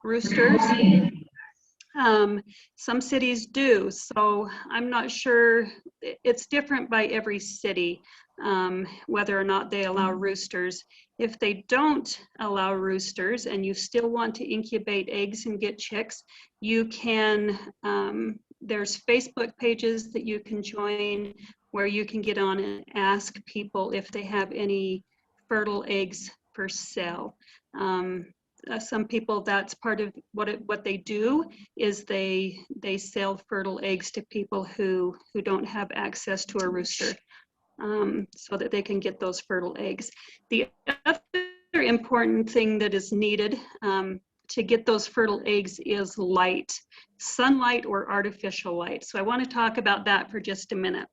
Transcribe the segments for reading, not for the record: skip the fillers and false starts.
roosters. Some cities do, so I'm not sure. It's different by every city, whether or not they allow roosters. If they don't allow roosters and you still want to incubate eggs and get chicks, you can, there's Facebook pages that you can join where you can get on and ask people if they have any fertile eggs for sale. Some people, that's part of what they do, is they sell fertile eggs to people who don't have access to a rooster, so that they can get those fertile eggs. The other important thing that is needed to get those fertile eggs is light, sunlight or artificial light. So I want to talk about that for just a minute.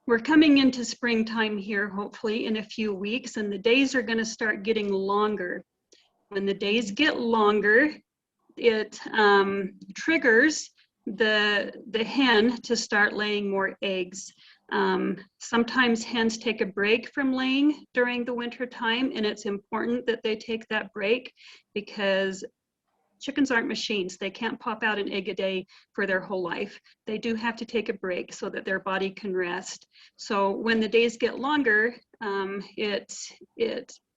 We're coming into springtime here, hopefully in a few weeks, and the days are going to start getting longer. When the days get longer, it triggers the hen to start laying more eggs. Sometimes hens take a break from laying during the winter time, and it's important that they take that break because chickens aren't machines. They can't pop out an egg a day for their whole life. They do have to take a break so that their body can rest. So when the days get longer, it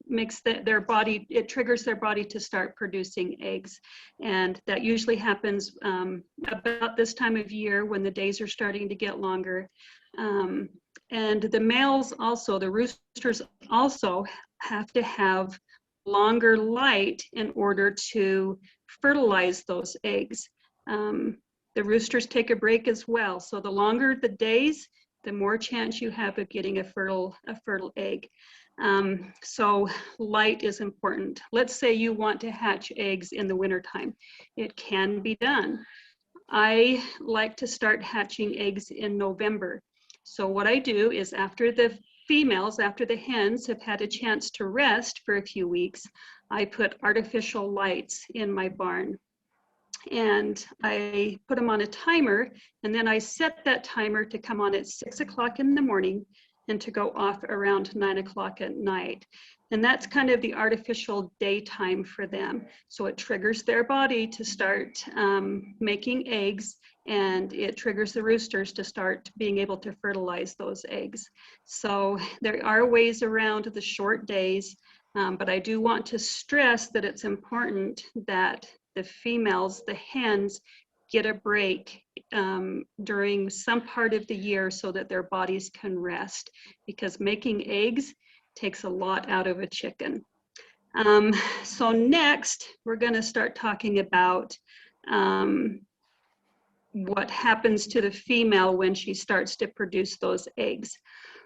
makes their body, it triggers their body to start producing eggs. And that usually happens about this time of year when the days are starting to get longer. And the males also, the roosters also have to have longer light in order to fertilize those eggs. The roosters take a break as well. So the longer the days, the more chance you have of getting a fertile egg. So light is important. Let's say you want to hatch eggs in the wintertime. It can be done. I like to start hatching eggs in November. So what I do is after the females, after the hens have had a chance to rest for a few weeks, I put artificial lights in my barn. And I put them on a timer, and then I set that timer to come on at 6 o'clock in the morning and to go off around 9 o'clock at night. And that's kind of the artificial daytime for them. So it triggers their body to start making eggs, and it triggers the roosters to start being able to fertilize those eggs. So there are ways around the short days, but I do want to stress that it's important that the females, the hens, get a break during some part of the year so that their bodies can rest, because making eggs takes a lot out of a chicken. So next, we're going to start talking about what happens to the female when she starts to produce those eggs.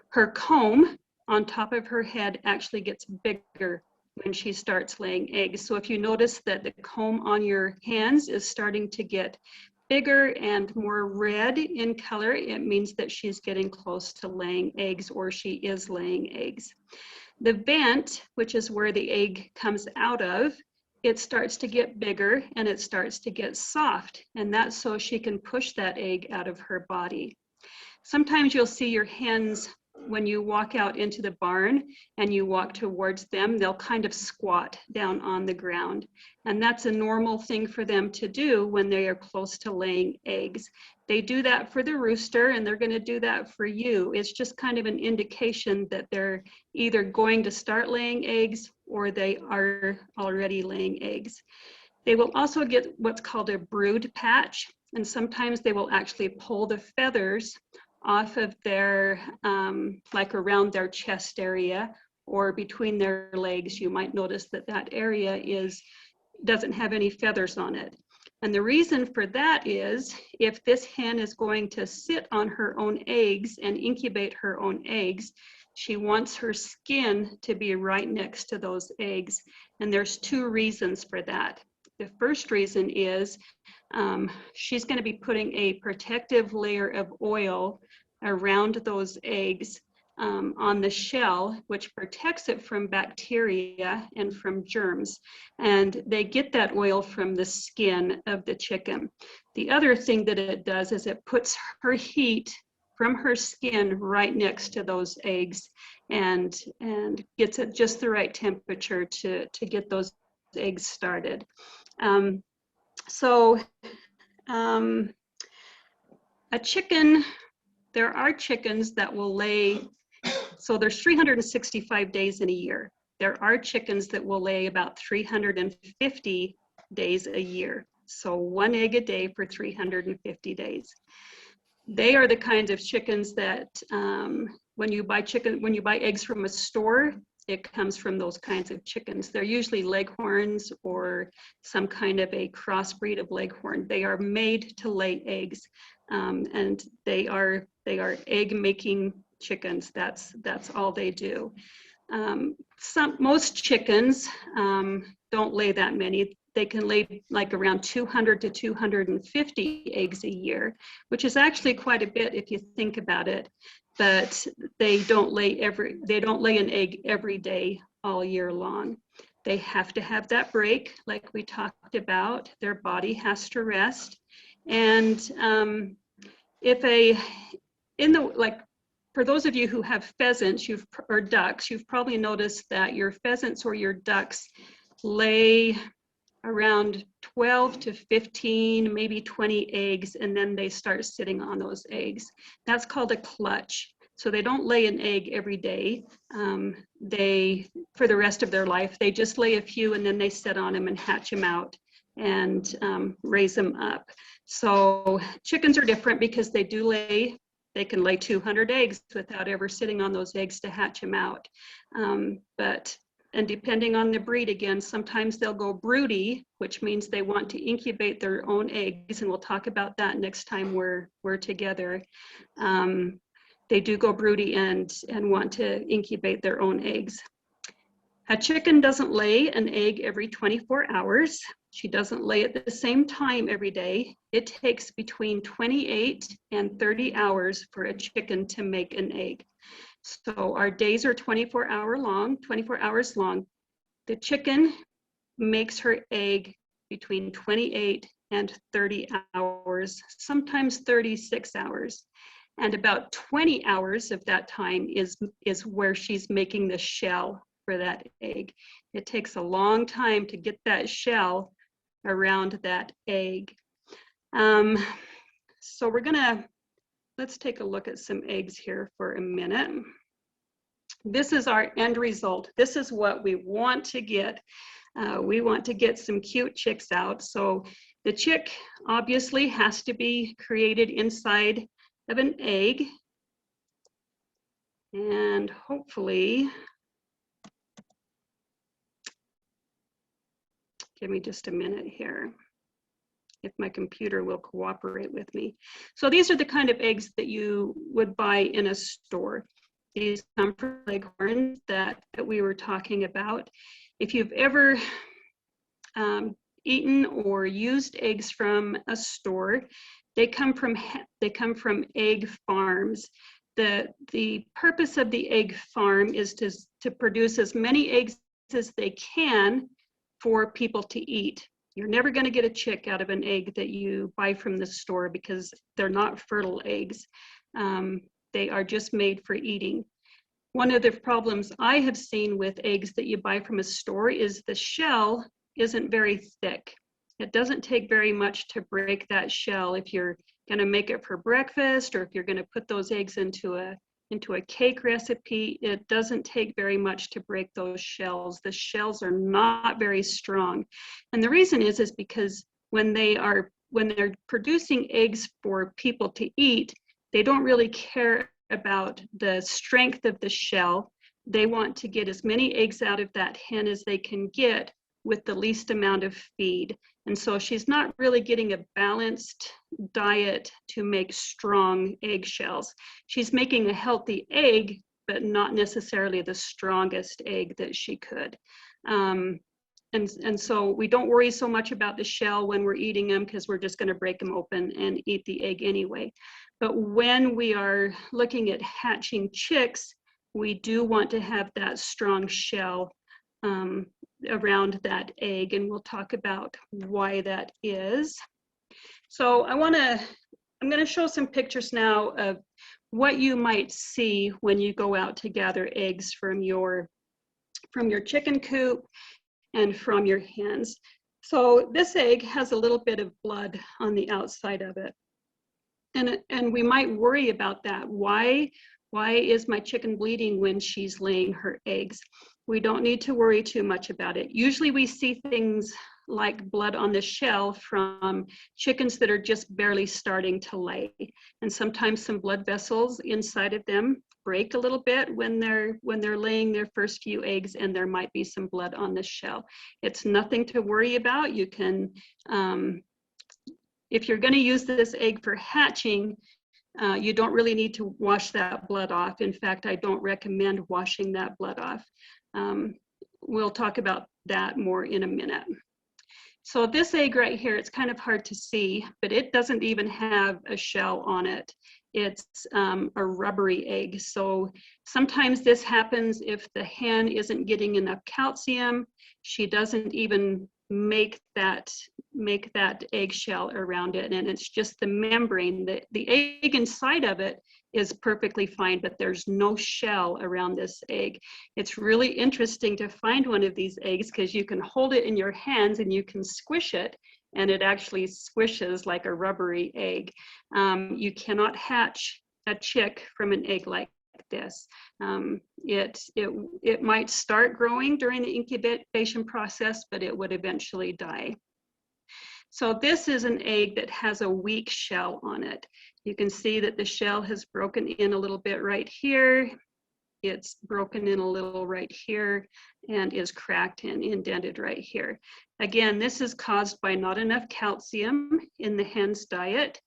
Her comb on top of her head actually gets bigger when she starts laying eggs. So if you notice that the comb on your hands is starting to get bigger and more red in color, it means that she's getting close to laying eggs, or she is laying eggs. The vent, which is where the egg comes out of, it starts to get bigger and it starts to get soft, and that's so she can push that egg out of her body. Sometimes you'll see your hens, when you walk out into the barn and you walk towards them, they'll kind of squat down on the ground. And that's a normal thing for them to do when they are close to laying eggs. They do that for the rooster, and they're going to do that for you. It's just kind of an indication that they're either going to start laying eggs or they are already laying eggs. They will also get what's called a brood patch, and sometimes they will actually pull the feathers off of their, like around their chest area or between their legs. You might notice that that area doesn't have any feathers on it. And the reason for that is, if this hen is going to sit on her own eggs and incubate her own eggs, she wants her skin to be right next to those eggs. And there's two reasons for that. The first reason is she's going to be putting a protective layer of oil around those eggs on the shell, which protects it from bacteria and from germs. And they get that oil from the skin of the chicken. The other thing that it does is it puts her heat from her skin right next to those eggs and gets it just the right temperature to get those eggs started. So a chicken, there are chickens that will lay, so there's 365 days in a year. There are chickens that will lay about 350 days a year. So 1 egg a day for 350 days. They are the kinds of chickens that when you buy eggs from a store, it comes from those kinds of chickens. They're usually leghorns or some kind of a crossbreed of leghorn. They are made to lay eggs, and they are egg-making chickens. That's all they do. Most chickens don't lay that many. They can lay like around 200 to 250 eggs a year, which is actually quite a bit if you think about it. But they don't lay an egg every day all year long. They have to have that break, like we talked about. Their body has to rest. And for those of you who have pheasants or ducks, you've probably noticed that your pheasants or your ducks lay around 12 to 15, maybe 20 eggs, and then they start sitting on those eggs. That's called a clutch. So they don't lay an egg every day. For the rest of their life, they just lay a few and then they sit on them and hatch them out and raise them up. So chickens are different because they can lay 200 eggs without ever sitting on those eggs to hatch them out. And depending on the breed, again, sometimes they'll go broody, which means they want to incubate their own eggs, and we'll talk about that next time we're together. They do go broody and want to incubate their own eggs. A chicken doesn't lay an egg every 24 hours. She doesn't lay at the same time every day. It takes between 28 and 30 hours for a chicken to make an egg. So our days are 24 hours long. The chicken makes her egg between 28 and 30 hours, sometimes 36 hours. And about 20 hours of that time is where she's making the shell for that egg. It takes a long time to get that shell around that egg. So let's take a look at some eggs here for a minute. This is our end result. This is what we want to get. We want to get some cute chicks out. So the chick obviously has to be created inside of an egg. And hopefully, give me just a minute here, if my computer will cooperate with me. So these are the kind of eggs that you would buy in a store. These come from leghorns that we were talking about. If you've ever eaten or used eggs from a store, they come from egg farms. The purpose of the egg farm is to produce as many eggs as they can for people to eat. You're never going to get a chick out of an egg that you buy from the store because they're not fertile eggs. They are just made for eating. One of the problems I have seen with eggs that you buy from a store is the shell isn't very thick. It doesn't take very much to break that shell if you're going to make it for breakfast or if you're going to put those eggs into a cake recipe. It doesn't take very much to break those shells. The shells are not very strong. And the reason is because when they're producing eggs for people to eat, they don't really care about the strength of the shell. They want to get as many eggs out of that hen as they can get with the least amount of feed. And so she's not really getting a balanced diet to make strong eggshells. She's making a healthy egg, but not necessarily the strongest egg that she could. And so we don't worry so much about the shell when we're eating them because we're just going to break them open and eat the egg anyway. But when we are looking at hatching chicks, we do want to have that strong shell around that egg, and we'll talk about why that is. So I'm going to show some pictures now of what you might see when you go out to gather eggs from your chicken coop. and from your hens. So this egg has a little bit of blood on the outside of it. And we might worry about that. Why is my chicken bleeding when she's laying her eggs? We don't need to worry too much about it. Usually we see things like blood on the shell from chickens that are just barely starting to lay. And sometimes some blood vessels inside of them break a little bit when they're laying their first few eggs, and there might be some blood on the shell. It's nothing to worry about. You can, if you're going to use this egg for hatching, you don't really need to wash that blood off. In fact, I don't recommend washing that blood off. We'll talk about that more in a minute. So this egg right here, it's kind of hard to see, but it doesn't even have a shell on it. It's a rubbery egg. So sometimes this happens if the hen isn't getting enough calcium. She doesn't even make that eggshell around it, and it's just the membrane. The egg inside of it is perfectly fine, but there's no shell around this egg. It's really interesting to find one of these eggs because you can hold it in your hands and you can squish it, and it actually squishes like a rubbery egg. You cannot hatch a chick from an egg like this. It might start growing during the incubation process, but it would eventually die. So this is an egg that has a weak shell on it. You can see that the shell has broken in a little bit right here. It's broken in a little right here and is cracked and indented right here. Again, this is caused by not enough calcium in the hen's diet.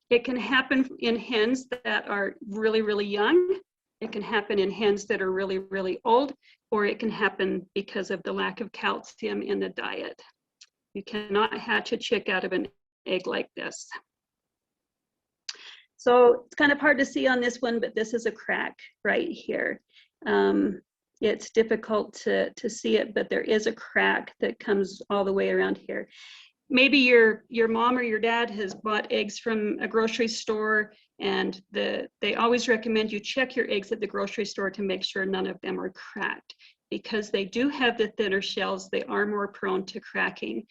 It can happen in hens that are really, really young. It can happen in hens that are really, really old, or it can happen because of the lack of calcium in the diet. You cannot hatch a chick out of an egg like this. So it's kind of hard to see on this one, but this is a crack right here. It's difficult to see it, but there is a crack that comes all the way around here. Maybe your mom or your dad has bought eggs from a grocery store, and they always recommend you check your eggs at the grocery store to make sure none of them are cracked. Because they do have the thinner shells, they are more prone to cracking.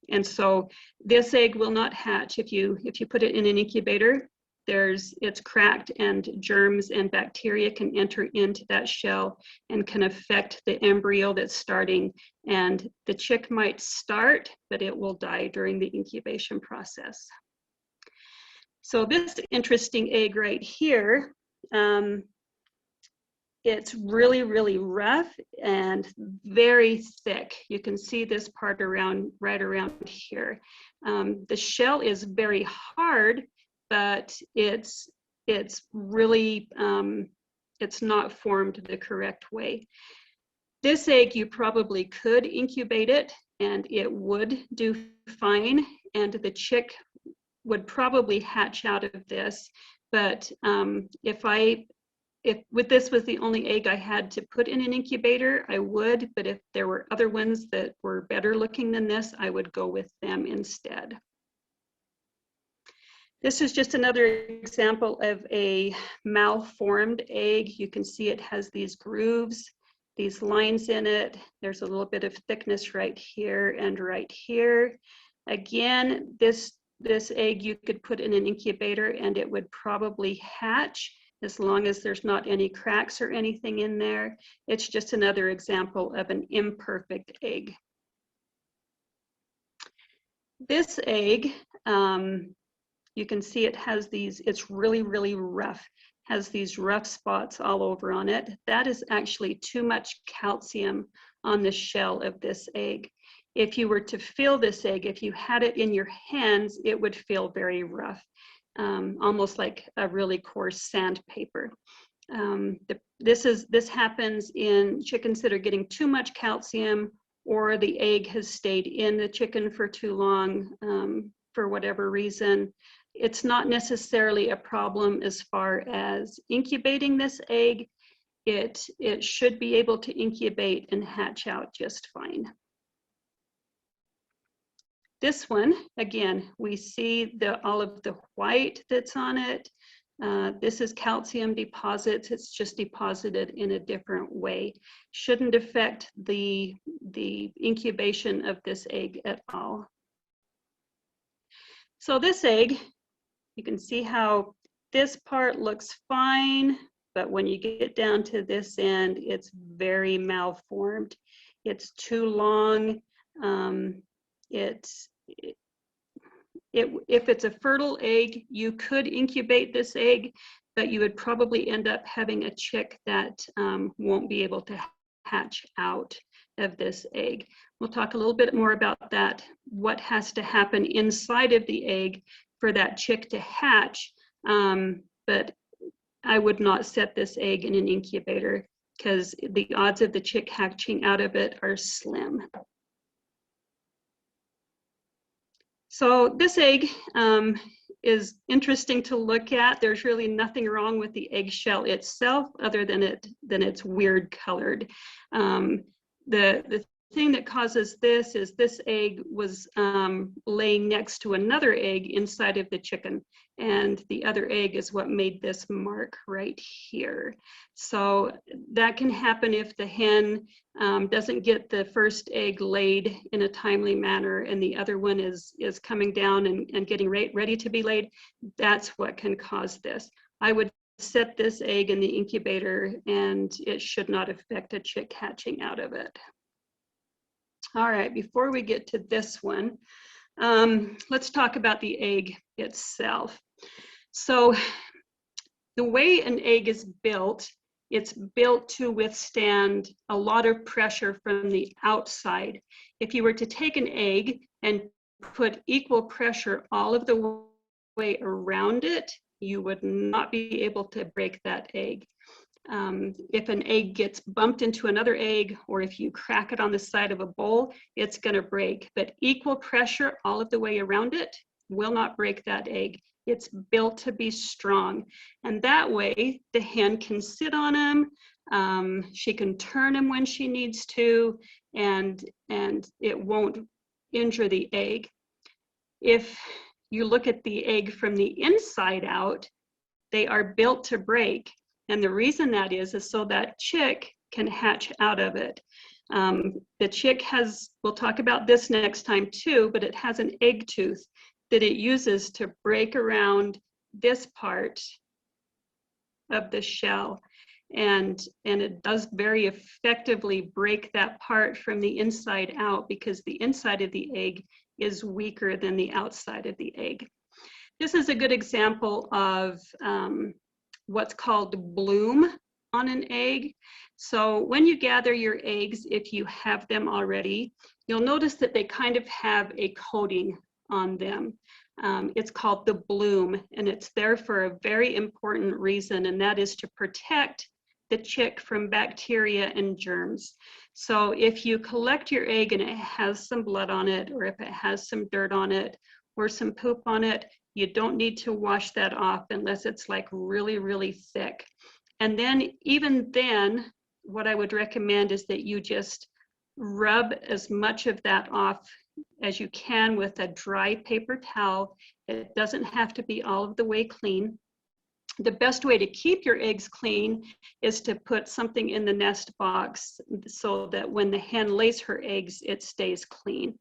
And so this egg will not hatch if you put it in an incubator. It's cracked, and germs and bacteria can enter into that shell and can affect the embryo that's starting. And the chick might start, but it will die during the incubation process. So this interesting egg right here, it's really, really rough and very thick. You can see this part right around here. The shell is very hard, but it's really, it's not formed the correct way. This egg, you probably could incubate it and it would do fine, and the chick would probably hatch out of this. But if this was the only egg I had to put in an incubator, I would, but if there were other ones that were better looking than this, I would go with them instead. This is just another example of a malformed egg. You can see it has these grooves, these lines in it. There's a little bit of thickness right here and right here. Again, this egg you could put in an incubator and it would probably hatch, as long as there's not any cracks or anything in there. It's just another example of an imperfect egg. This egg, you can see it has these, it's really, really rough, has these rough spots all over on it. That is actually too much calcium on the shell of this egg. If you were to feel this egg, if you had it in your hands, it would feel very rough. Almost like a really coarse sandpaper. This happens in chickens that are getting too much calcium, or the egg has stayed in the chicken for too long for whatever reason. It's not necessarily a problem as far as incubating this egg. It should be able to incubate and hatch out just fine. This one, again, we see all of the white that's on it. This is calcium deposits. It's just deposited in a different way. Shouldn't affect the incubation of this egg at all. So this egg, you can see how this part looks fine, but when you get down to this end, it's very malformed. It's too long. If it's a fertile egg, you could incubate this egg, but you would probably end up having a chick that won't be able to hatch out of this egg. We'll talk a little bit more about that, what has to happen inside of the egg for that chick to hatch, but I would not set this egg in an incubator because the odds of the chick hatching out of it are slim. So this egg is interesting to look at. There's really nothing wrong with the eggshell itself other than it's weird colored. The thing that causes this is this egg was laying next to another egg inside of the chicken, and the other egg is what made this mark right here. So that can happen if the hen doesn't get the first egg laid in a timely manner and the other one is coming down and getting ready to be laid. That's what can cause this. I would set this egg in the incubator and it should not affect a chick hatching out of it. All right, before we get to this one, let's talk about the egg itself. So the way an egg is built, it's built to withstand a lot of pressure from the outside. If you were to take an egg and put equal pressure all of the way around it, you would not be able to break that egg. If an egg gets bumped into another egg, or if you crack it on the side of a bowl, it's going to break. But equal pressure all of the way around it will not break that egg. It's built to be strong. And that way, the hen can sit on them. She can turn them when she needs to, and it won't injure the egg. If you look at the egg from the inside out, they are built to break. And the reason that is so that chick can hatch out of it. The chick has, we'll talk about this next time too, but it has an egg tooth that it uses to break around this part of the shell. And it does very effectively break that part from the inside out because the inside of the egg is weaker than the outside of the egg. This is a good example of what's called bloom on an egg. So when you gather your eggs, if you have them already, you'll notice that they kind of have a coating on them. It's called the bloom, and it's there for a very important reason, and that is to protect the chick from bacteria and germs. So if you collect your egg and it has some blood on it, or if it has some dirt on it, or some poop on it, you don't need to wash that off unless it's like really, really thick. And then even then, what I would recommend is that you just rub as much of that off as you can with a dry paper towel. It doesn't have to be all of the way clean. The best way to keep your eggs clean is to put something in the nest box so that when the hen lays her eggs, it stays clean.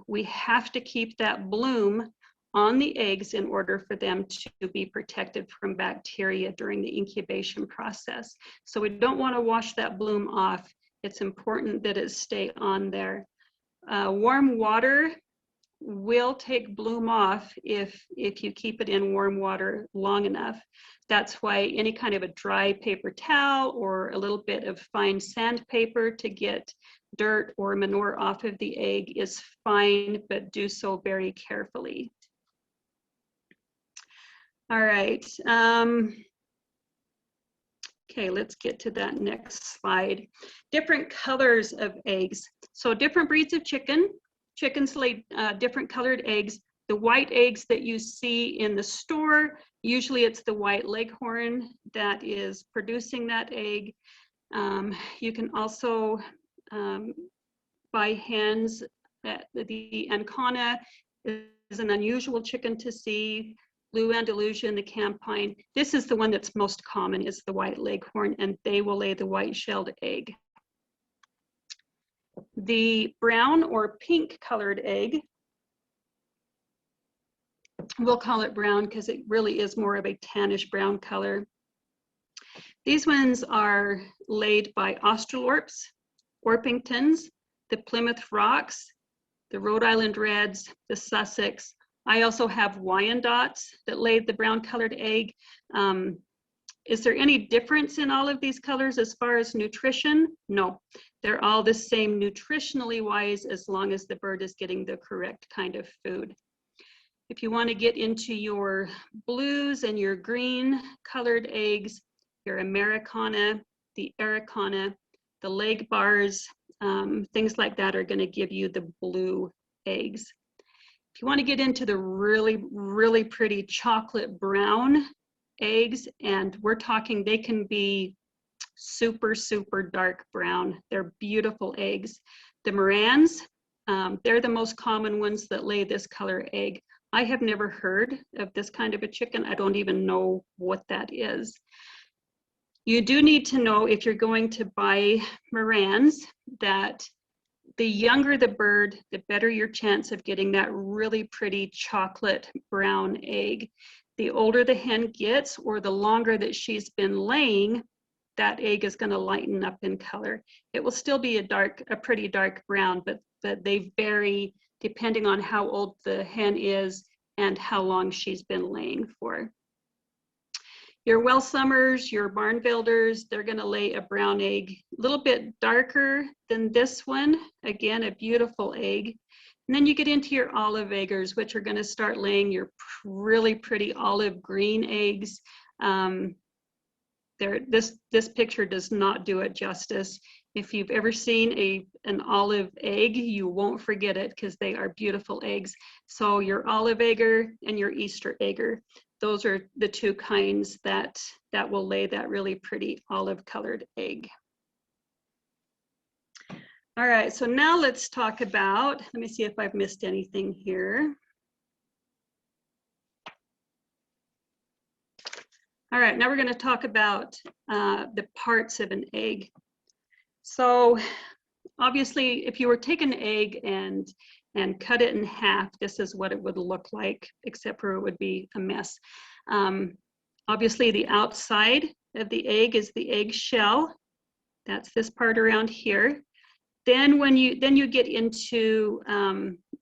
We have to keep that bloom on the eggs in order for them to be protected from bacteria during the incubation process. So we don't want to wash that bloom off. It's important that it stay on there. Warm water will take bloom off if you keep it in warm water long enough. That's why any kind of a dry paper towel or a little bit of fine sandpaper to get dirt or manure off of the egg is fine, but do so very carefully. All right. Okay, let's get to that next slide. Different colors of eggs. So different breeds of chickens lay different colored eggs. The white eggs that you see in the store, usually it's the white leghorn that is producing that egg. You can also buy hens. The Ancona is an unusual chicken to see. blue Andalusian, the Campine. This is the one that's most common, is the white leghorn, and they will lay the white-shelled egg. The brown or pink colored egg, we'll call it brown because it really is more of a tannish brown color. These ones are laid by Australorps, Orpingtons, the Plymouth Rocks, the Rhode Island Reds, the Sussex. I also have Wyandottes that laid the brown colored egg. Is there any difference in all of these colors as far as nutrition? No, they're all the same nutritionally wise as long as the bird is getting the correct kind of food. If you want to get into your blues and your green colored eggs, your Americana, the Araucana, the leg bars, things like that are going to give you the blue eggs. If you want to get into the really, really pretty chocolate brown eggs, and we're talking, they can be super, super dark brown. They're beautiful eggs. The Morans, they're the most common ones that lay this color egg. I have never heard of this kind of a chicken. I don't even know what that is. You do need to know, if you're going to buy Morans, that the younger the bird, the better your chance of getting that really pretty chocolate brown egg. The older the hen gets, or the longer that she's been laying, that egg is going to lighten up in color. It will still be a pretty dark brown, but they vary depending on how old the hen is and how long she's been laying for. Your Welsumers, your Barnvelders, they're going to lay a brown egg, a little bit darker than this one. Again, a beautiful egg. And then you get into your Olive Eggers, which are going to start laying your really pretty olive green eggs. This picture does not do it justice. If you've ever seen an olive egg, you won't forget it because they are beautiful eggs. So your Olive Egger and your Easter Egger, those are the two kinds that will lay that really pretty olive colored egg. All right, so now let's talk about, let me see if I've missed anything here. All right, now we're going to talk about the parts of an egg. So obviously, if you were to take an egg and cut it in half, this is what it would look like, except for it would be a mess. Obviously, the outside of the egg is the egg shell. That's this part around here. Then you get into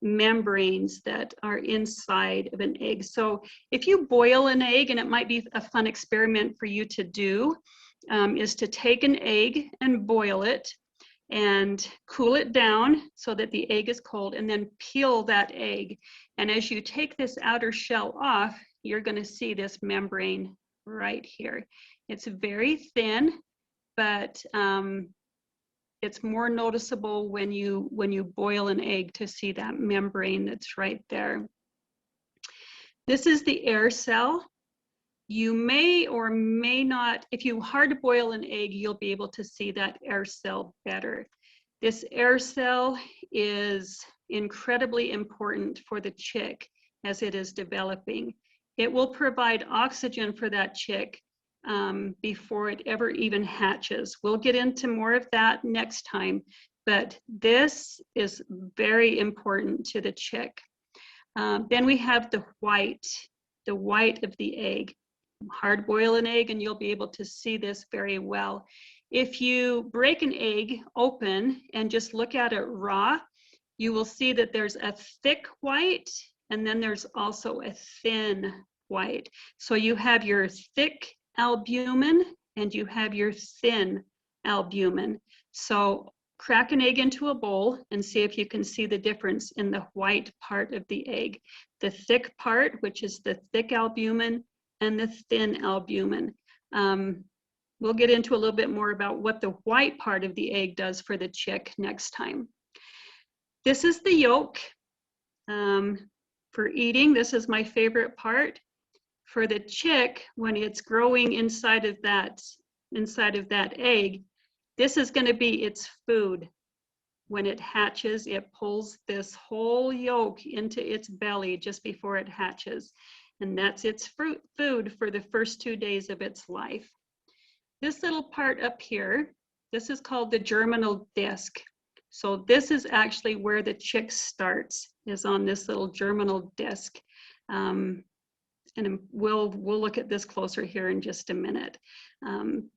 membranes that are inside of an egg. So if you boil an egg, and it might be a fun experiment for you to do, is to take an egg and boil it and cool it down so that the egg is cold, and then peel that egg. And as you take this outer shell off, you're going to see this membrane right here. It's very thin, but it's more noticeable when you boil an egg to see that membrane that's right there. This is the air cell. You may or may not, if you hard boil an egg, you'll be able to see that air cell better. This air cell is incredibly important for the chick as it is developing. It will provide oxygen for that chick before it ever even hatches. We'll get into more of that next time, but this is very important to the chick. Then we have the white of the egg. Hard boil an egg and you'll be able to see this very well. If you break an egg open and just look at it raw, you will see that there's a thick white and then there's also a thin white. So you have your thick albumin and you have your thin albumin. So crack an egg into a bowl and see if you can see the difference in the white part of the egg. The thick part, which is the thick albumin, and the thin albumin. We'll get into a little bit more about what the white part of the egg does for the chick next time. This is the yolk for eating. This is my favorite part. For the chick, when it's growing inside of that egg, this is going to be its food. When it hatches, it pulls this whole yolk into its belly just before it hatches. and that's its food for the first 2 days of its life. This little part up here, this is called the germinal disc. So this is actually where the chick starts, is on this little germinal disc. And we'll look at this closer here in just a minute.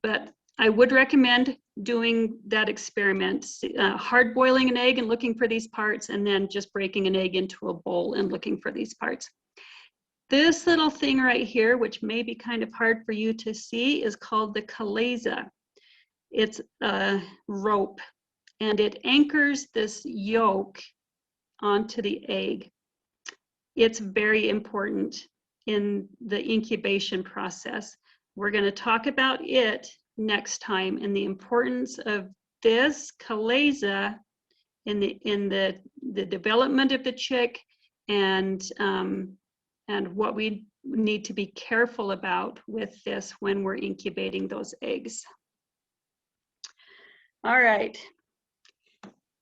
But I would recommend doing that experiment, hard boiling an egg and looking for these parts, and then just breaking an egg into a bowl and looking for these parts. This little thing right here, which may be kind of hard for you to see, is called the chalaza. It's a rope, and it anchors this yolk onto the egg. It's very important in the incubation process. We're going to talk about it next time and the importance of this chalaza in the development of the chick, and what we need to be careful about with this when we're incubating those eggs. All right.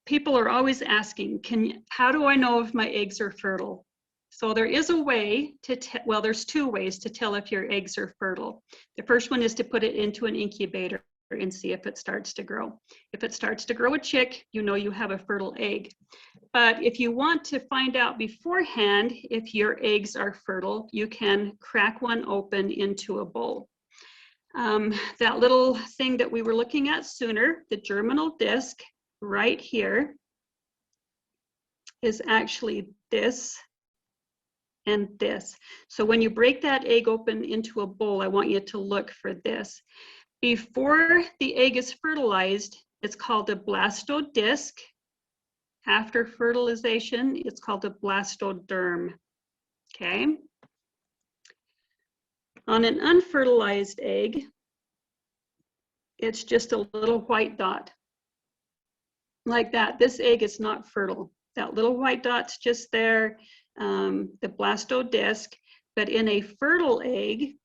People are always asking, how do I know if my eggs are fertile? So there is a way to well, there's 2 ways to tell if your eggs are fertile. The first one is to put it into an incubator and see if it starts to grow. If it starts to grow a chick, you know you have a fertile egg. But if you want to find out beforehand if your eggs are fertile, you can crack one open into a bowl. That little thing that we were looking at sooner, the germinal disc right here, is actually this and this. So when you break that egg open into a bowl, I want you to look for this. Before the egg is fertilized, it's called a blastodisc. After fertilization, it's called a blastoderm. Okay. On an unfertilized egg, it's just a little white dot. Like that. This egg is not fertile. That little white dot's just there. The blastodisc, but in a fertile egg,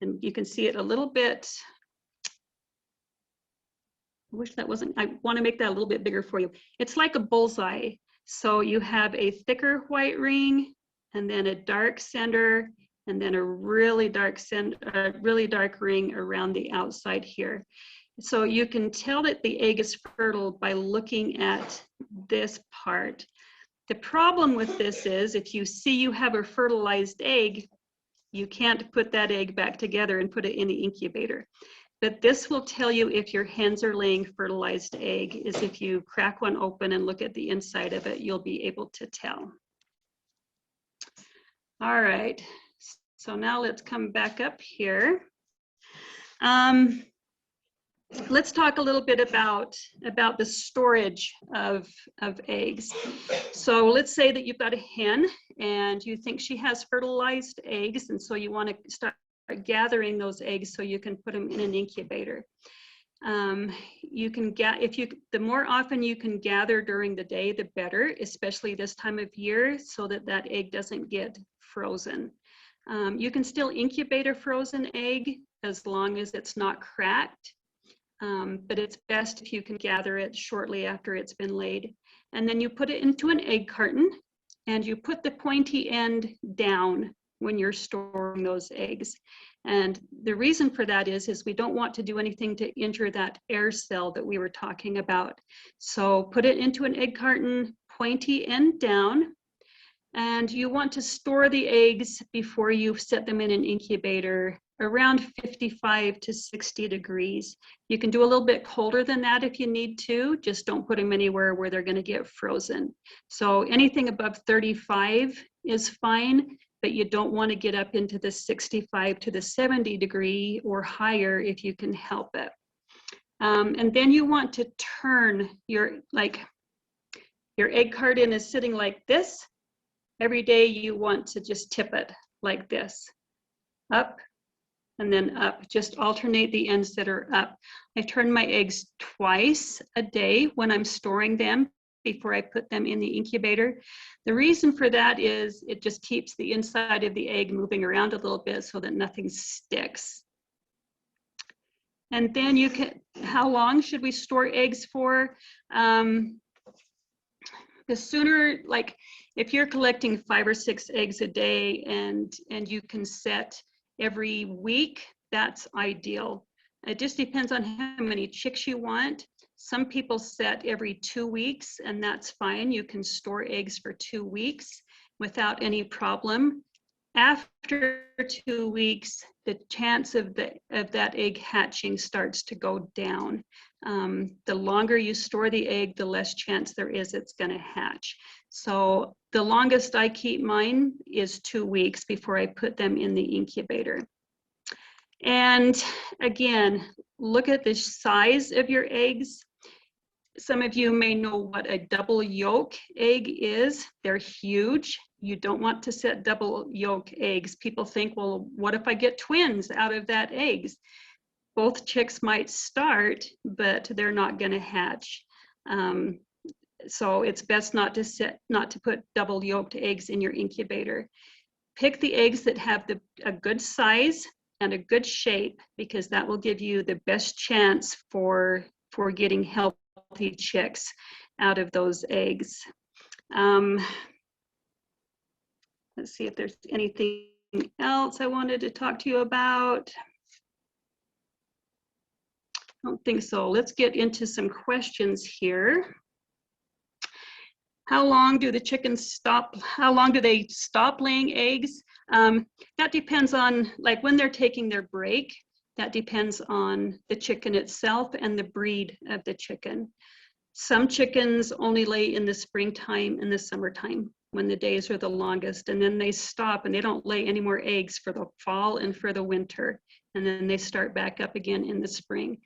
and you can see it a little bit, I wish that wasn't, I want to make that a little bit bigger for you. It's like a bullseye. So you have a thicker white ring, and then a dark center, and then a really dark ring around the outside here. So you can tell that the egg is fertile by looking at this part. The problem with this is if you see you have a fertilized egg, you can't put that egg back together and put it in the incubator. But this will tell you if your hens are laying fertilized egg, is if you crack one open and look at the inside of it, you'll be able to tell. All right, so now let's come back up here. Let's talk a little bit about the storage of eggs. So let's say that you've got a hen and you think she has fertilized eggs, and so you want to start gathering those eggs so you can put them in an incubator. You can the more often you can gather during the day, the better, especially this time of year, so that that egg doesn't get frozen. You can still incubate a frozen egg as long as it's not cracked. But it's best if you can gather it shortly after it's been laid. And then you put it into an egg carton, and you put the pointy end down when you're storing those eggs. And the reason for that is we don't want to do anything to injure that air cell that we were talking about. So put it into an egg carton, pointy end down, and you want to store the eggs before you set them in an incubator around 55 to 60 degrees. You can do a little bit colder than that if you need to, just don't put them anywhere where they're going to get frozen. So anything above 35 is fine, but you don't want to get up into the 65 to the 70 degree or higher if you can help it. And then you want to turn your egg carton is sitting like this. Every day you want to just tip it like this, up and then up. Just alternate the ends that are up. I turn my eggs twice a day when I'm storing them before I put them in the incubator. The reason for that is it just keeps the inside of the egg moving around a little bit so that nothing sticks. And then how long should we store eggs for? The sooner, like if you're collecting 5 or 6 eggs a day and you can set every week, that's ideal. It just depends on how many chicks you want. Some people set every 2 weeks, and that's fine. You can store eggs for 2 weeks without any problem. After 2 weeks, the chance of that egg hatching starts to go down. The longer you store the egg, the less chance there is it's going to hatch. So the longest I keep mine is 2 weeks before I put them in the incubator. And again, look at the size of your eggs. Some of you may know what a double yolk egg is. They're huge. You don't want to set double yolk eggs. People think, well, what if I get twins out of that eggs? Both chicks might start, but they're not going to hatch. So it's best not to put double yolked eggs in your incubator. Pick the eggs that have a good size and a good shape, because that will give you the best chance for getting healthy chicks out of those eggs. Let's see if there's anything else I wanted to talk to you about. I don't think so. Let's get into some questions here. How long do the chickens stop? How long do they stop laying eggs? That depends on, like when they're taking their break, that depends on the chicken itself and the breed of the chicken. Some chickens only lay in the springtime and the summertime when the days are the longest, and then they stop and they don't lay any more eggs for the fall and for the winter, and then they start back up again in the spring.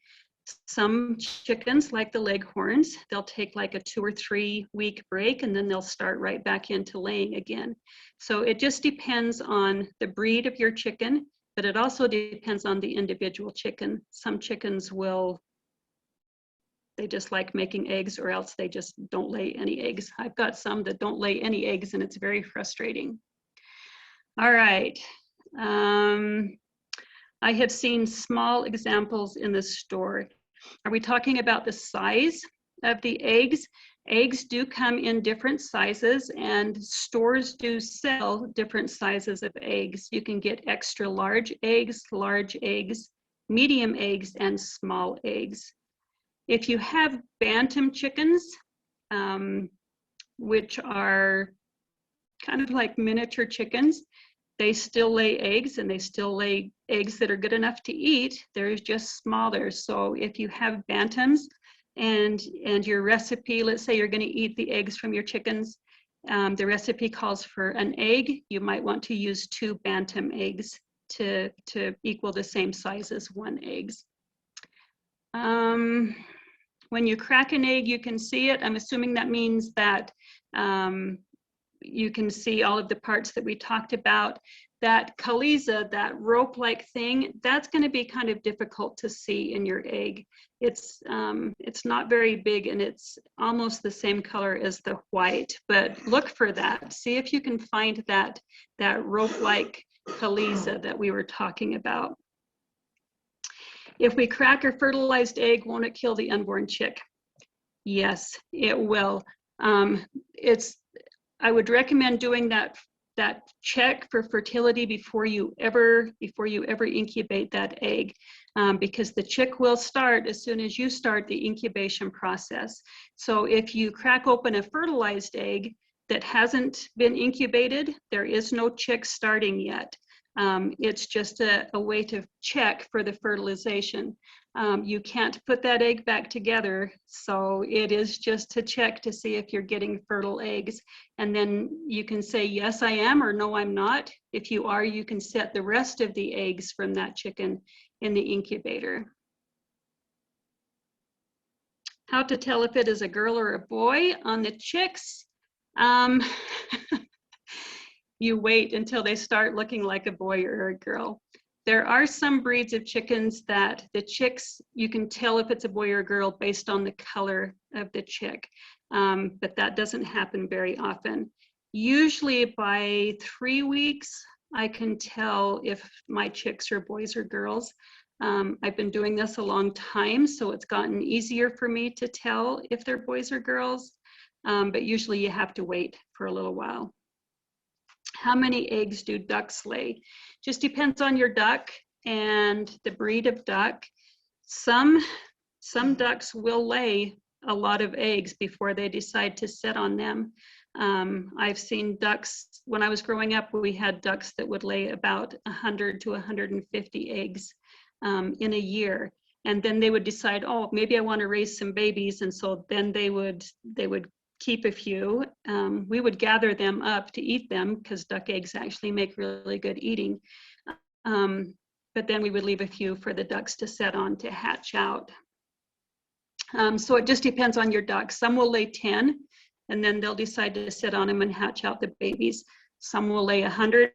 Some chickens, like the leghorns, they'll take like a 2 or 3 week break, and then they'll start right back into laying again. So it just depends on the breed of your chicken, but it also depends on the individual chicken. Some chickens they just like making eggs, or else they just don't lay any eggs. I've got some that don't lay any eggs, and it's very frustrating. All right. I have seen small examples in the store. Are we talking about the size of the eggs? Eggs do come in different sizes, and stores do sell different sizes of eggs. You can get extra large eggs, medium eggs, and small eggs. If you have bantam chickens, which are kind of like miniature chickens, they still lay eggs, and they still lay eggs that are good enough to eat. They're just smaller. So if you have bantams and your recipe, let's say you're going to eat the eggs from your chickens, the recipe calls for an egg, you might want to use 2 bantam eggs to equal the same size as 1 egg. When you crack an egg, you can see it. I'm assuming that means that you can see all of the parts that we talked about. That caliza, that rope-like thing, that's going to be kind of difficult to see in your egg. It's not very big, and it's almost the same color as the white, but look for that. See if you can find that rope-like caliza that we were talking about. If we crack a fertilized egg, won't it kill the unborn chick? Yes, it will. I would recommend doing that check for fertility before you ever incubate that egg, because the chick will start as soon as you start the incubation process. So if you crack open a fertilized egg that hasn't been incubated, there is no chick starting yet. It's just a way to check for the fertilization. You can't put that egg back together, so it is just to check to see if you're getting fertile eggs. And then you can say, yes, I am, or no, I'm not. If you are, you can set the rest of the eggs from that chicken in the incubator. How to tell if it is a girl or a boy on the chicks. You wait until they start looking like a boy or a girl. There are some breeds of chickens that the chicks, you can tell if it's a boy or a girl based on the color of the chick, but that doesn't happen very often. Usually by 3 weeks, I can tell if my chicks are boys or girls. I've been doing this a long time, so it's gotten easier for me to tell if they're boys or girls. but usually you have to wait for a little while. How many eggs do ducks lay? Just depends on your duck and the breed of duck. Some ducks will lay a lot of eggs before they decide to sit on them. I've seen ducks, when I was growing up, we had ducks that would lay about 100 to 150 eggs in a year. And then they would decide, oh, maybe I want to raise some babies. And so then they would keep a few. We would gather them up to eat them because duck eggs actually make really good eating. But then we would leave a few for the ducks to set on to hatch out. So it just depends on your ducks. Some will lay 10 and then they'll decide to sit on them and hatch out the babies. Some will lay 100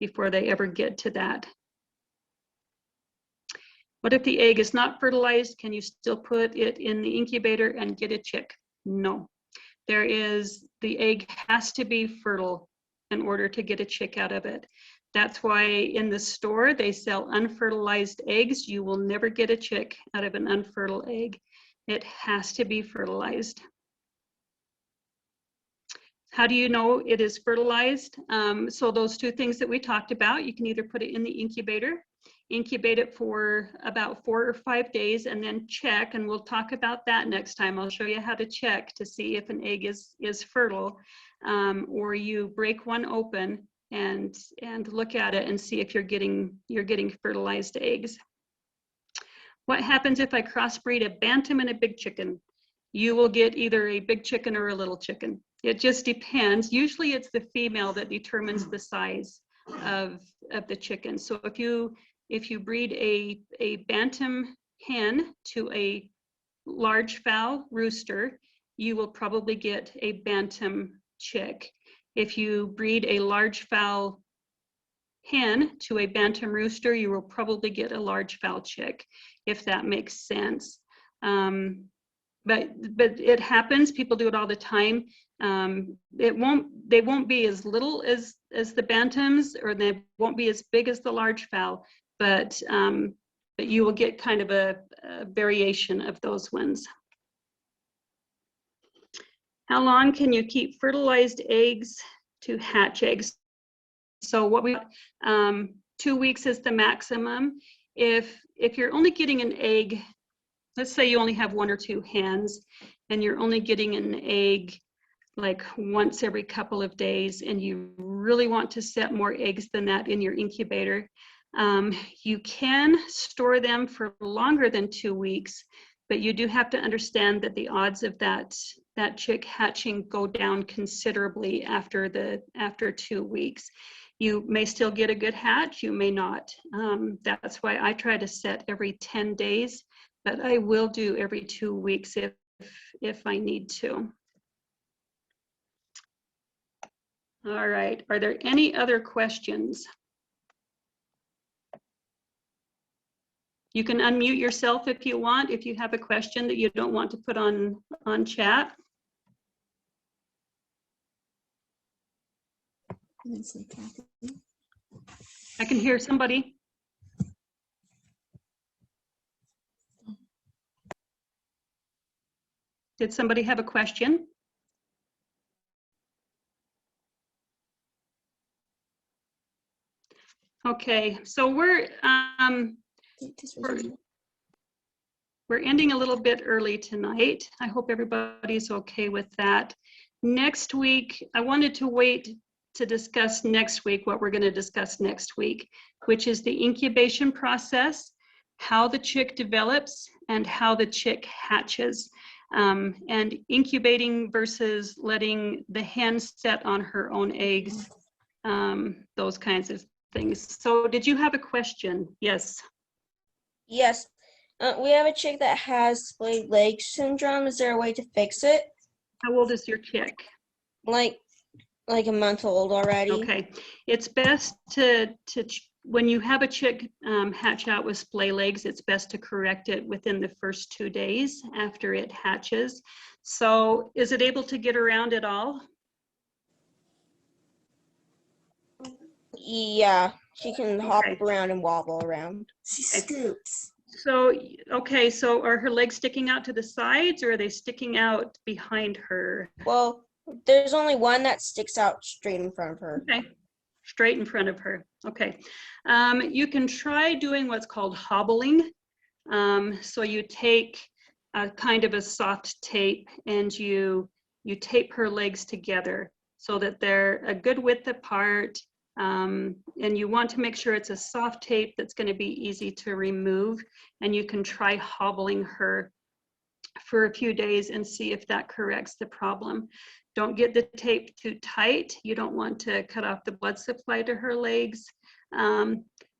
before they ever get to that. What if the egg is not fertilized? Can you still put it in the incubator and get a chick? No. The egg has to be fertile in order to get a chick out of it. That's why in the store they sell unfertilized eggs. You will never get a chick out of an unfertile egg. It has to be fertilized. How do you know it is fertilized? So those two things that we talked about, you can either put it in the incubator, incubate it for about 4 or 5 days, and then check, and we'll talk about that next time. I'll show you how to check to see if an egg is fertile, or you break one open and look at it and see if you're getting fertilized eggs. What happens if I crossbreed a bantam and a big chicken? You will get either a big chicken or a little chicken. It just depends. Usually it's the female that determines the size of the chicken. So if you breed a bantam hen to a large fowl rooster, you will probably get a bantam chick. If you breed a large fowl hen to a bantam rooster, you will probably get a large fowl chick, if that makes sense. But it happens. People do it all the time. They won't be as little as the bantams, or they won't be as big as the large fowl, but you will get kind of a variation of those ones. How long can you keep fertilized eggs to hatch eggs? So 2 weeks is the maximum. If you're only getting an egg, let's say you only have 1 or 2 hens and you're only getting an egg like once every couple of days, and you really want to set more eggs than that in your incubator, you can store them for longer than 2 weeks, but you do have to understand that the odds of that chick hatching go down considerably after 2 weeks. You may still get a good hatch, you may not. That's why I try to set every 10 days, but I will do every 2 weeks if I need to. All right, are there any other questions? You can unmute yourself if you want, if you have a question that you don't want to put on chat. I can hear somebody. Did somebody have a question? Okay, so we're ending a little bit early tonight. I hope everybody's okay with that. Next week, I wanted to wait to discuss next week what we're going to discuss next week, which is the incubation process, how the chick develops, and how the chick hatches. And incubating versus letting the hen set on her own eggs, those kinds of things. So did you have a question? Yes. Yes. We have a chick that has splayed leg syndrome. Is there a way to fix it? How old is your chick? Like a month old already. Okay. It's best to when you have a chick hatch out with splay legs, it's best to correct it within the first 2 days after it hatches. So is it able to get around at all? Yeah, she can hop around and wobble around. She scoots. So, okay, so are her legs sticking out to the sides, or are they sticking out behind her? Well, there's only one that sticks out straight in front of her. Okay, straight in front of her. Okay. You can try doing what's called hobbling. So you take a kind of a soft tape and you tape her legs together so that they're a good width apart. And you want to make sure it's a soft tape that's going to be easy to remove. And you can try hobbling her for a few days and see if that corrects the problem. Don't get the tape too tight. You don't want to cut off the blood supply to her legs.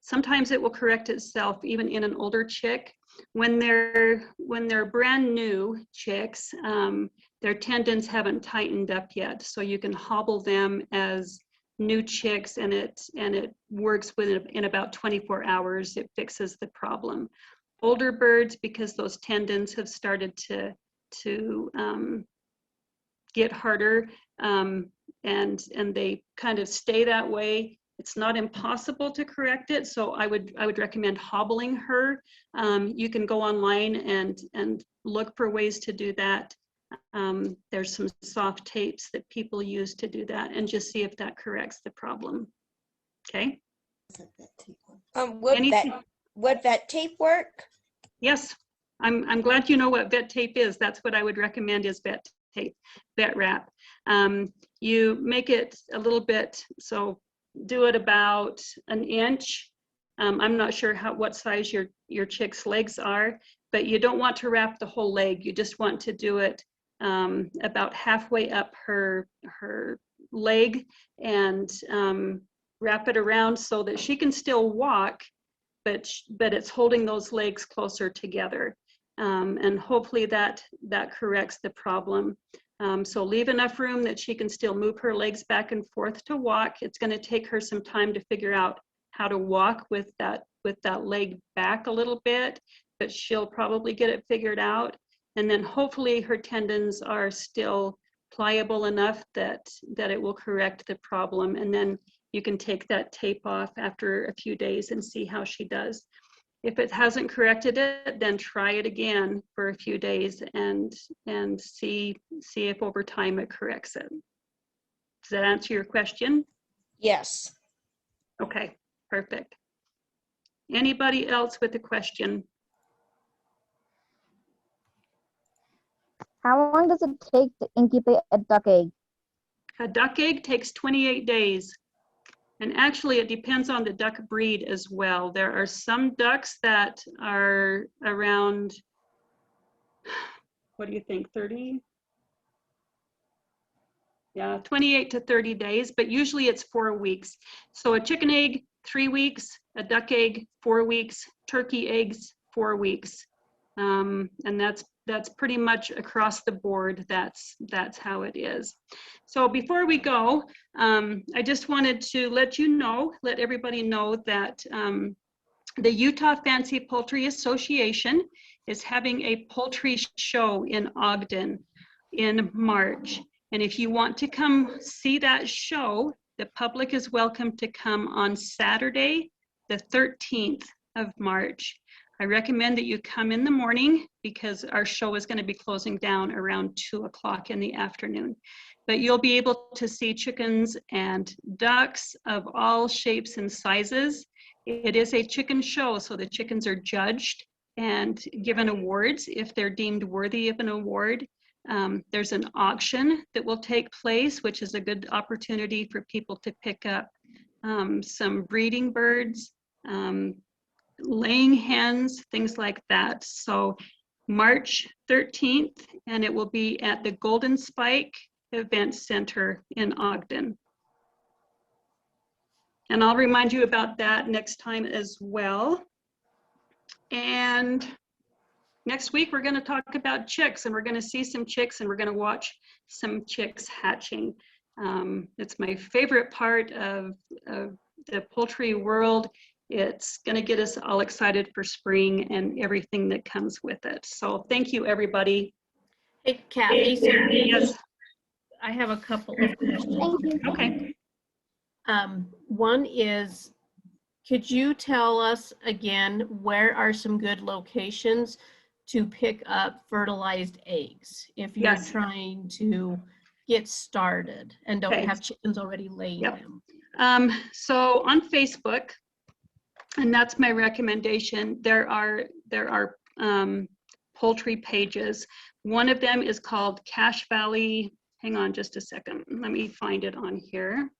Sometimes it will correct itself even in an older chick. When they're brand new chicks, their tendons haven't tightened up yet, so you can hobble them as new chicks, and it works in about 24 hours. It fixes the problem. Older birds, because those tendons have started to get harder, and they kind of stay that way. It's not impossible to correct it, so I would recommend hobbling her. You can go online and look for ways to do that. There's some soft tapes that people use to do that, and just see if that corrects the problem. Okay. Would vet tape work? Yes, I'm glad you know what vet tape is. That's what I would recommend, is vet tape, vet wrap. You make it a little bit, so do it about an inch. I'm not sure what size your chick's legs are, but you don't want to wrap the whole leg. You just want to do it about halfway up her leg, and wrap it around so that she can still walk, but it's holding those legs closer together. And hopefully that corrects the problem. So leave enough room that she can still move her legs back and forth to walk. It's going to take her some time to figure out how to walk with that leg back a little bit, but she'll probably get it figured out. And then hopefully her tendons are still pliable enough that it will correct the problem. And then you can take that tape off after a few days and see how she does. If it hasn't corrected it, then try it again for a few days and see if over time it corrects it. Does that answer your question? Yes. Okay, perfect. Anybody else with a question? How long does it take to incubate a duck egg? A duck egg takes 28 days. And actually, it depends on the duck breed as well. There are some ducks that are around, what do you think, 30? Yeah, 28 to 30 days, but usually it's 4 weeks. So a chicken egg, 3 weeks, a duck egg, 4 weeks, turkey eggs, 4 weeks. And that's pretty much across the board. That's how it is. So before we go, I just wanted to let everybody know that the Utah Fancy Poultry Association is having a poultry show in Ogden in March. And if you want to come see that show, the public is welcome to come on Saturday, the 13th of March. I recommend that you come in the morning because our show is going to be closing down around 2 o'clock in the afternoon. But you'll be able to see chickens and ducks of all shapes and sizes. It is a chicken show, so the chickens are judged and given awards if they're deemed worthy of an award. There's an auction that will take place, which is a good opportunity for people to pick up some breeding birds, laying hens, things like that. So March 13th, and it will be at the Golden Spike Event Center in Ogden. And I'll remind you about that next time as well. And next week, we're going to talk about chicks, and we're going to see some chicks, and we're going to watch some chicks hatching. It's my favorite part of the poultry world. It's going to get us all excited for spring and everything that comes with it. So thank you, everybody. Hey, Kathy. Yes. I have a couple of questions. Thank you. Okay. One is, Could you tell us again, where are some good locations to pick up fertilized eggs if you're Yes. trying to get started and don't Okay. have chickens already laying Yep. them? So on Facebook, and that's my recommendation, there are poultry pages. One of them is called Cache Valley. Hang on just a second. Let me find it on here.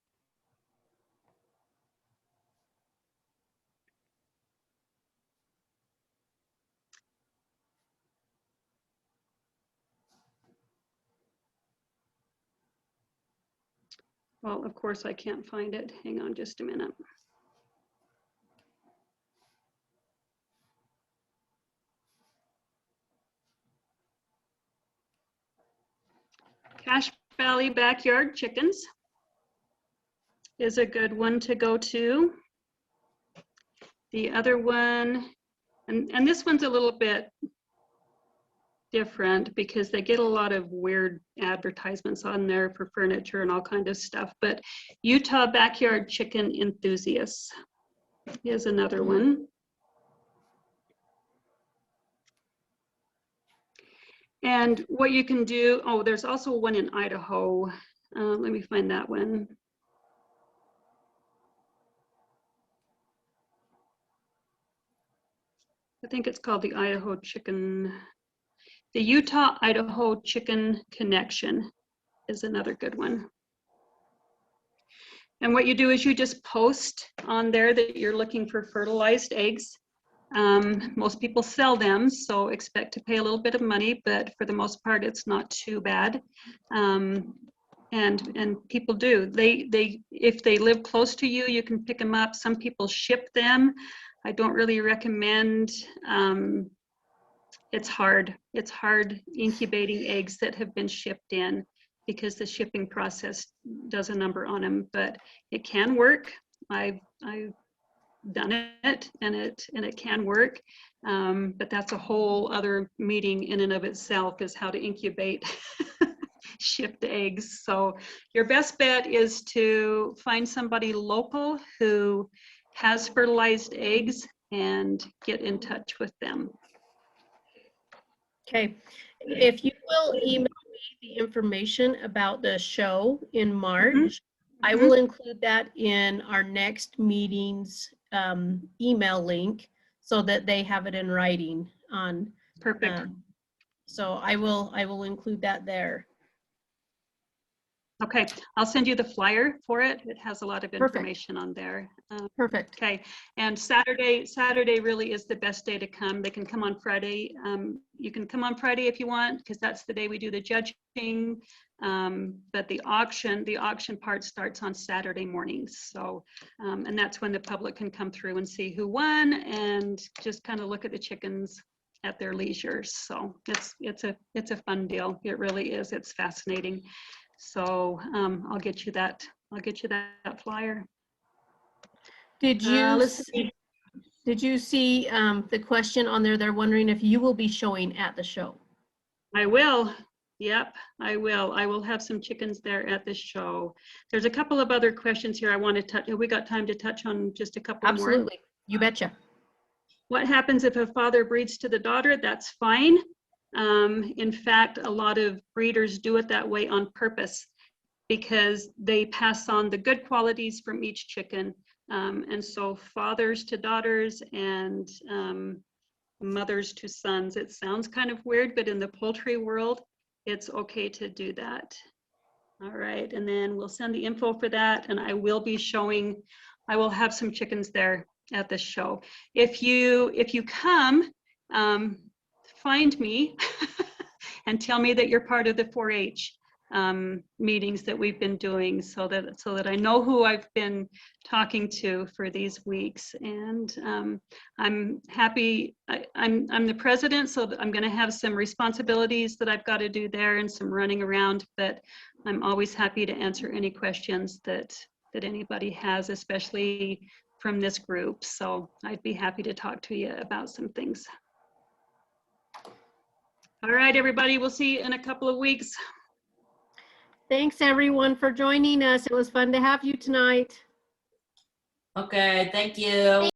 Well, of course I can't find it. Hang on just a minute. Cache Valley Backyard Chickens is a good one to go to. The other one, and this one's a little bit different because they get a lot of weird advertisements on there for furniture and all kind of stuff, but Utah Backyard Chicken Enthusiasts is another one. And what you can do, oh, there's also one in Idaho. Let me find that one. I think it's called the Idaho Chicken. The Utah Idaho Chicken Connection is another good one. And what you do is you just post on there that you're looking for fertilized eggs. Most people sell them, so expect to pay a little bit of money, but for the most part, it's not too bad. And people do. If they live close to you, you can pick them up. Some people ship them. I don't really recommend. It's hard. It's hard incubating eggs that have been shipped in because the shipping process does a number on them, but it can work. I've done it and it can work, but that's a whole other meeting in and of itself, is how to incubate shipped eggs. So your best bet is to find somebody local who has fertilized eggs and get in touch with them. Okay, if you will email me the information about the show in March, I will include that in our next meeting's email link so that they have it in writing on. Perfect. So I will include that there. Okay, I'll send you the flyer for it. It has a lot of Perfect. information on there. Perfect. Okay, and Saturday really is the best day to come. They can come on Friday. You can come on Friday if you want, because that's the day we do the judging. But the auction part starts on Saturday mornings. So, and that's when the public can come through and see who won and just kind of look at the chickens at their leisure. So it's a fun deal. It really is. It's fascinating. So I'll get you that flyer. Did you Let's see. see the question on there? They're wondering if you will be showing at the show. I will. Yep, I will. I will have some chickens there at the show. There's a couple of other questions here I want to touch. Have we got time to touch on just a couple more? Absolutely. You betcha. What happens if a father breeds to the daughter? That's fine. In fact, a lot of breeders do it that way on purpose because they pass on the good qualities from each chicken. And so fathers to daughters and mothers to sons. It sounds kind of weird, but in the poultry world, it's okay to do that. All right, and then we'll send the info for that, and I will have some chickens there at the show. If you come, find me and tell me that you're part of the 4-H meetings that we've been doing, so that I know who I've been talking to for these weeks. And I'm happy. I'm the president, so I'm going to have some responsibilities that I've got to do there and some running around. But I'm always happy to answer any questions that anybody has, especially from this group. So I'd be happy to talk to you about some things. All right, everybody, we'll see you in a couple of weeks. Thanks everyone for joining us. It was fun to have you tonight. Okay, thank you.